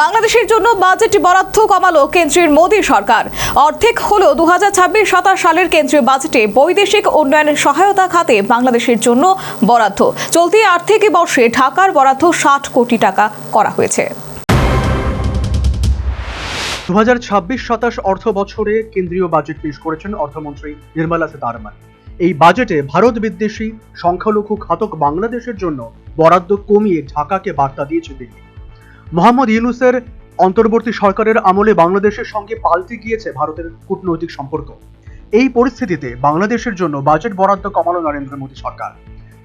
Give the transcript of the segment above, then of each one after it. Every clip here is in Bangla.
বাংলাদেশের জন্য বাজেট বরাদ্দ কমালো কেন্দ্রের মোদী সরকার। অর্ধেক হলো 2026-27 সালের কেন্দ্রীয় বাজেটে বৈদেশিক উন্নয়ন সহায়তা খাতে বাংলাদেশের জন্য বরাদ্দ। চলতি আর্থিক বর্ষে ঢাকার বরাদ্দ 60 কোটি টাকা করা হয়েছে। 2026-27 অর্থ বছরে কেন্দ্রীয় বাজেট পেশ করেছেন অর্থমন্ত্রী নির্মলা সীতারমণ। এই বাজেটে ভারত বিদ্বেষী সংখ্যালঘু ঘাতক বাংলাদেশের জন্য বরাদ্দ কমিয়ে ঢাকাকে বার্তা দিয়েছে দিল্লি। মোহাম্মদ ইউনূসের অন্তর্বর্তী সরকারের আমলে বাংলাদেশের সঙ্গে পাল্টে গিয়েছে ভারতের কূটনৈতিক সম্পর্ক। এই পরিস্থিতিতে বাংলাদেশের জন্য বাজেট বরাদ্দ কমালো নরেন্দ্র মোদী সরকার।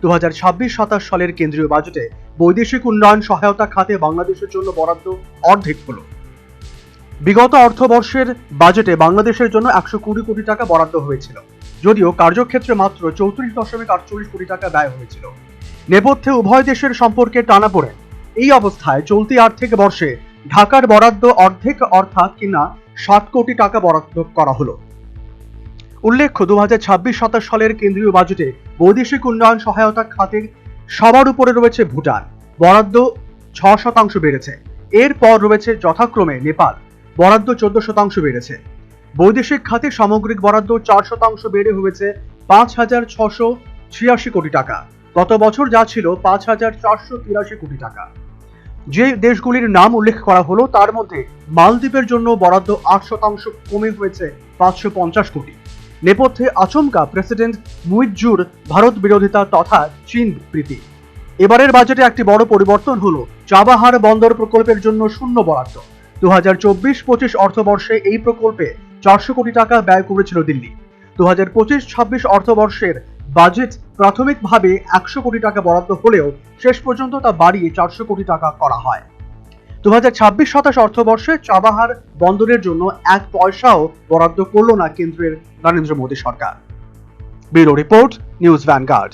2026-27 সালের কেন্দ্রীয় বাজেটে বৈদেশিক উন্নয়ন সহায়তা খাতে বাংলাদেশের জন্য বরাদ্দ অর্ধেক হলো। বিগত অর্থবর্ষের বাজেটে বাংলাদেশের জন্য 120 কোটি টাকা বরাদ্দ হয়েছিল, যদিও কার্যক্ষেত্রে মাত্র 34.48 কোটি টাকা ব্যয় হয়েছিল। নেপথ্যে উভয় দেশের সম্পর্কে টানাপোড়েন। এই অবস্থায় চলতি আর্থিক বর্ষে ঢাকার বরাদ্দ অর্ধেক অর্থাৎ কিনা 60 কোটি টাকা বরাদ্দ করা হলো। উল্লেখ্য 2026-27 সালের কেন্দ্রীয় বাজেটে বৈদেশিক উন্নয়ন সহায়তা খাতে সবার উপরে রয়েছে ভুটান, বরাদ্দ 6% বেড়েছে। এরপর রয়েছে যথাক্রমে নেপাল, বরাদ্দ 14% বেড়েছে। বৈদেশিক খাতে সামগ্রিক বরাদ্দ 4% বেড়ে হয়েছে 5,686 কোটি টাকা। গত বছর যা ছিল 5,483 কোটি টাকা। যে দেশগুলির নাম উল্লেখ করা হলো তার মধ্যে মালদ্বীপের জন্য বরাদ্দ 8% কমে হয়েছে 550 কোটি। নেপথ্যে আচমকা প্রেসিডেন্ট মুইজ্জুর ভারত বিরোধিতা তথা চীন প্রীতি। এবারের বাজেটে একটি বড় পরিবর্তন হলো চাবাহার বন্দর প্রকল্পের জন্য শূন্য বরাদ্দ। 2024-25 অর্থবর্ষে এই প্রকল্পে 400 কোটি টাকা ব্যয় করেছিল দিল্লি। 2025-26 অর্থবর্ষের বাজেট প্রাথমিকভাবে 100 কোটি টাকা বরাদ্দ হলেও শেষ পর্যন্ত তা বাড়িয়ে 400 কোটি টাকা করা হয়। 2026-27 অর্থবর্ষে চাবাহার বন্দরের জন্য 1 পয়সাও বরাদ্দ করল না কেন্দ্রের নরেন্দ্র মোদী সরকার। Bureau report, news vanguard.